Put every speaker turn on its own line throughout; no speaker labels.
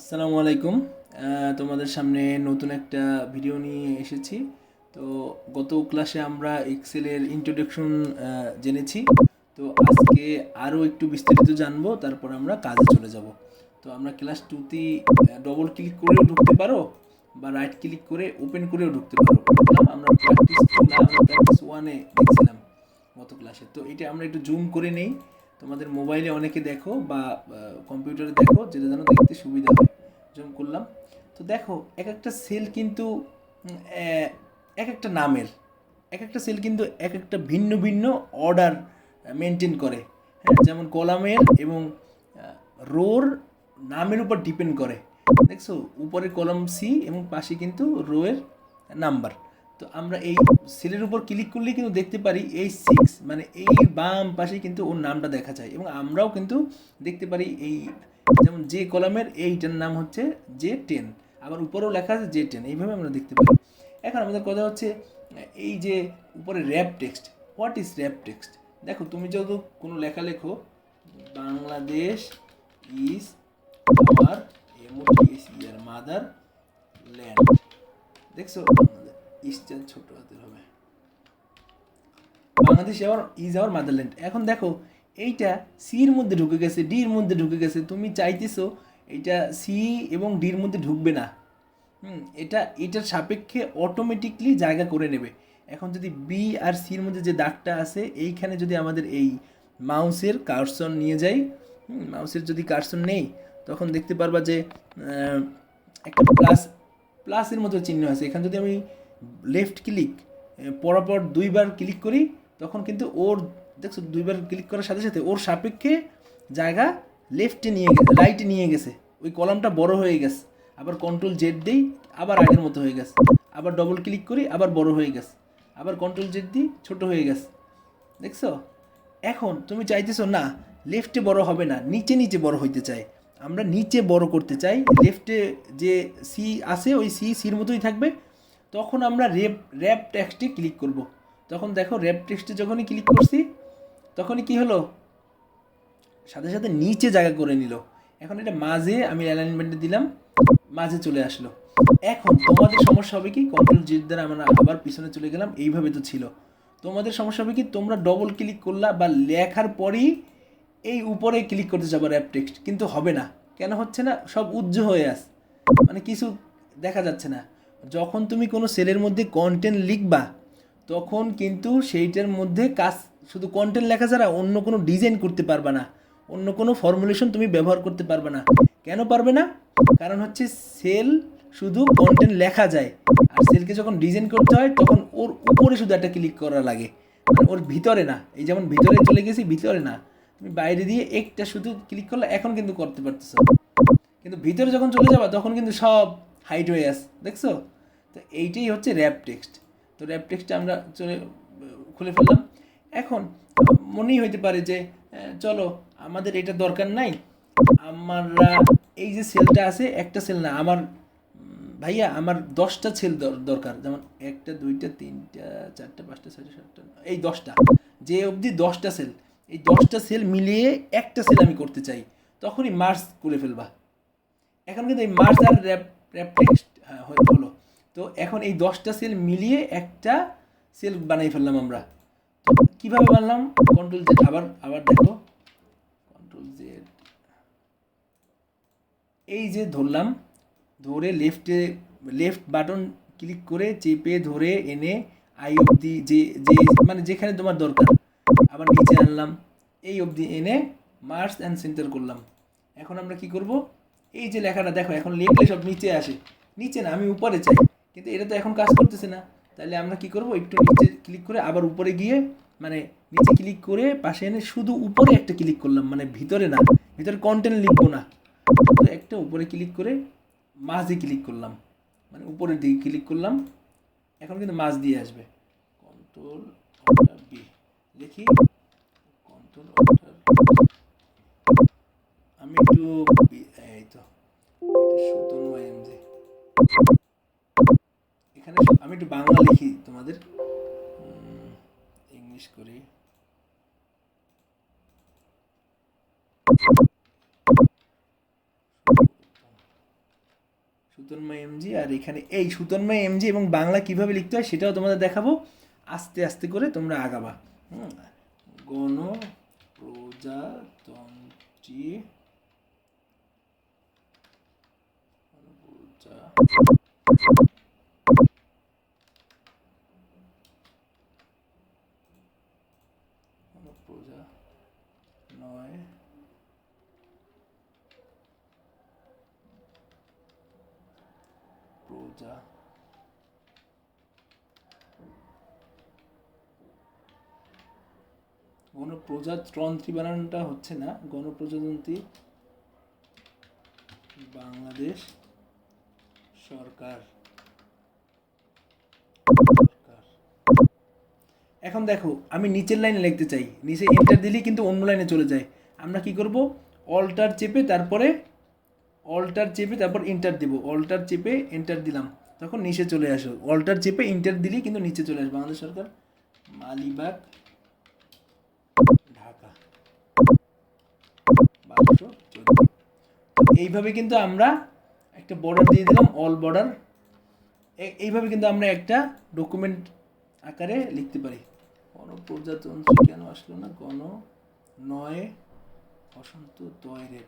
আসসালামু আলাইকুম। তোমাদের সামনে নতুন একটা ভিডিও নিয়ে এসেছি। তো গত ক্লাসে আমরা এক্সেলের ইন্ট্রোডাকশন জেনেছি। তো আজকে আরও একটু বিস্তারিত জানবো, তারপর আমরা কাজে চলে যাব। তো আমরা ক্লাস টুতে ডবল ক্লিক করেও ঢুকতে পারো, বা রাইট ক্লিক করে ওপেন করেও ঢুকতে পারো। দেখলাম আমরা প্র্যাকটিস টু না, আমরা প্র্যাকটিস ওয়ানে দেখছিলাম গত ক্লাসে। তো এটা আমরা একটু জুম করে নেই। তোমাদের মোবাইলে অনেকে দেখো বা কম্পিউটারে দেখো, যেটা যেন দেখতে সুবিধা হয়। জুম করলাম। তো দেখো, এক একটা সেল কিন্তু এক একটা নামের, এক একটা সেল কিন্তু এক একটা ভিন্ন ভিন্ন অর্ডার মেনটেন করে। হ্যাঁ, যেমন কলামের এবং রোর নামের উপর ডিপেন্ড করে। দেখছো, উপরে কলাম সি এবং পাশে কিন্তু রোয়ের নাম্বার। তো আমরা এই সেলের উপর ক্লিক করলে কিন্তু দেখতে পারি এই সিক্স, মানে এই বাম পাশে কিন্তু ওর নামটা দেখা যায়, এবং আমরাও কিন্তু দেখতে পারি এই, যেমন যে কলামের এইটার নাম হচ্ছে J10, আবার উপরেও লেখা আছে J10, এইভাবে আমরা দেখতে পারি। এখন আমাদের কথা হচ্ছে এই যে উপরে wrap text. What is wrap text? দেখো, তুমি যদি কোনো লেখা লেখো, বাংলাদেশ ইজ আওয়ার এমওটিএসইআর মাদার ল্যান্ড। দেখছো, ইসটা ছোট হাতের হবে। Bangladesh is our motherland. এখন দেখো, এইটা সির মধ্যে ঢুকে গেছে, ডির মধ্যে ঢুকে গেছে। তুমি চাইতেছো এইটা সি এবং ডির মধ্যে ঢুকবে না। এটার সাপেক্ষে অটোমেটিকলি জায়গা করে নেবে। এখন যদি বি আর সির মধ্যে যে দাগটা আছে, এইখানে যদি আমাদের এই মাউসের কার্সন নিয়ে যাই, মাউসের যদি কার্সন নেই, তখন দেখতে পারবা যে একটা প্লাসের মতো চিহ্ন আছে। এখানে যদি আমি লেফট ক্লিক পরপর দুইবার ক্লিক করি, তখন কিন্তু ওর, দেখছো, দুইবার ক্লিক করার সাথে সাথে ওর সাপেক্ষে জায়গা লেফটে নিয়ে গেছে, রাইটে নিয়ে গেছে। ওই কলামটা বড় হয়ে গেছে। আবার কন্ট্রোল জেড দিই, আবার আগের মতো হয়ে গেছে। আবার ডবল ক্লিক করি, আবার বড় হয়ে গেছে। আবার কন্ট্রোল জেড দিই, ছোট হয়ে গেছে। দেখছো? এখন তুমি চাইতেছো না, লেফটে বড় হবে না, নিচে নিচে বড় হইতে চাই। আমরা নিচে বড় করতে চাই। লেফটে যে সি আছে, ওই সির মতোই থাকবে। তখন আমরা র্যাপ টেক্সটে ক্লিক করব। তখন দেখো, র্যাপ টেক্সটে যখনই ক্লিক করছি, তখনই কি হলো, সাথে সাথে নিচে জায়গা করে নিল। এখন এটা মাঝে আমি অ্যালাইনমেন্টে দিলাম, মাঝে চলে আসলো। এখন তোমাদের সমস্যা হবে কি, কন্ট্রোল জেড দ্বারা আমরা আবার পিছনে চলে গেলাম, এইভাবে তো ছিল। তোমাদের সমস্যা হবে কি, তোমরা ডবল ক্লিক করলা বা লেখার পরেই এই উপরে ক্লিক করতে যাবো র্যাপ টেক্সট, কিন্তু হবে না। কেন হচ্ছে না? সব উজ্জ্ব হয়ে আস, মানে কিছু দেখা যাচ্ছে না। যখন তুমি কোনো সেলের মধ্যে কন্টেন্ট লিখবা, তখন কিন্তু সেইটার মধ্যে কাজ, শুধু কন্টেন্ট লেখা ছাড়া অন্য কোনো ডিজাইন করতে পারবে না, অন্য কোনো ফর্মুলেশন তুমি ব্যবহার করতে পারবে না। কেন পারবে না? কারণ হচ্ছে সেল শুধু কন্টেন্ট লেখা যায়, আর সেলকে যখন ডিজাইন করতে হয়, তখন ওর উপরে শুধু একটা ক্লিক করা লাগে, মানে ওর ভিতরে না। এই যেমন ভিতরে চলে গেছি, ভিতরে না, তুমি বাইরে দিয়ে একটা শুধু ক্লিক করলে এখন কিন্তু করতে পারতেছো। কিন্তু ভিতরে যখন চলে যাবা, তখন কিন্তু সব হাইট হয়ে আসে। দেখছো? তো এইটাই হচ্ছে র্যাপ টেক্সট। তো র্যাপ টেক্সটটা আমরা খুলে ফেললাম। এখন মনেই হইতে পারে যে চলো, আমাদের এটা দরকার নাই। আমরা এই যে সেলটা আছে, একটা সেল না আমার, ভাইয়া আমার 10টা সেল দরকার। যেমন একটা, দুইটা, তিনটা, চারটা, পাঁচটা, ছয়টা, সাতটা, এই 10টা, যে অবধি 10টা সেল, এই 10টা সেল মিলিয়ে একটা সেল আমি করতে চাই, তখনই মার্জ করে ফেলবা। এখন কিন্তু এই মার্জ আর র্যাপ টেক্সট হলো। তো এখন এই 10টা সেল মিলিয়ে একটা সেল বানাই ফেললাম আমরা। তো কীভাবে বানালাম? কন্ট্রোল জেড, আবার আবার দেখো, কন্ট্রোল জেড, এই যে ধরলাম, ধরে লেফট বাটন ক্লিক করে চেপে ধরে এনে আই অবধি, যে মানে যেখানে তোমার দরকার, আবার নিচে আনলাম, এই অবধি এনে মার্জ অ্যান্ড সেন্টার করলাম। এখন আমরা কি করব? এই যে লেখাটা দেখো, এখন লিখলে সব নিচে আসে। নিচে না, আমি উপরে চাই, কিন্তু এটা তো এখন কাজ করতেছে না। তাহলে আমরা কি করব? একটু নিচে ক্লিক করে আবার উপরে গিয়ে, মানে নিচে ক্লিক করে পাশে এনে শুধু উপরে একটা ক্লিক করলাম, মানে ভিতরে না, ভিতরে কন্টেন্ট লিখবো না, শুধু একটা উপরে ক্লিক করে মাঝে ক্লিক করলাম, মানে উপরের দিকে ক্লিক করলাম। এখন কিন্তু মাঝ দিয়ে আসবে। কন্ট্রোল অল্টার বি লিখি, কন্ট্রোল অল্টার, আমি একটু এই তো, এটা 17 MJ, এখানে আমি একটু বাংলা লিখি তোমাদের, ইংলিশ করি। সুতন্মা এমজি, আর এখানে এই সুতন্মা এমজি এবং বাংলা কিভাবে লিখতে হয় সেটাও তোমাদের দেখাবো। আস্তে আস্তে করে তোমরা আগাবা। গণপ্রজাতন্ত্রী প্রজা নয় প্রজা গণপ্রজাতন্ত্রী বানানোটা হচ্ছে না, গণপ্রজাতন্ত্রী বাংলাদেশ সরকার। এখন দেখো আমি নিচের লাইনে লিখতে চাই, নিচে এন্টার দিলেই কিন্তু অন্য লাইনে চলে যায়। আমরা কি করব, অল্টার চেপে তারপরে এন্টার দেবো, অল্টার চেপে এন্টার দিলাম, তখন নিচে চলে আসো। অল্টার চেপে এন্টার দিলেই কিন্তু নিচে চলে আসবে। বাংলাদেশ সরকার, মালিবাগ, ঢাকা 1214। এইভাবে কিন্তু আমরা একটা বর্ডার দিয়ে দিলাম, অল বর্ডার। এইভাবে কিন্তু আমরা একটা ডকুমেন্ট আকারে লিখতে পারি। গণপ্রজাতন্ত্রী কেন আসলো না, গণ নয় বসন্ত তয়রের,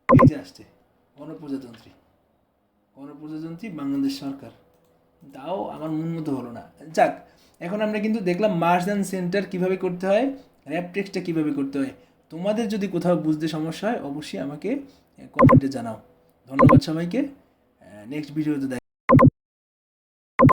এই যে আসছে গণপ্রজাতন্ত্রী বাংলাদেশ সরকার। তাও আমার মন মতো হলো না। যাক, এখন আমরা কিন্তু দেখলাম মার্জ অ্যান্ড সেন্টার কীভাবে করতে হয়, র্যাপ টেক্সটটা কীভাবে করতে হয়। তোমাদের যদি কোথাও বুঝতে সমস্যা হয় অবশ্যই আমাকে কমেন্টে জানাও। ধন্যবাদ সবাইকে, নেক্সট ভিডিওতে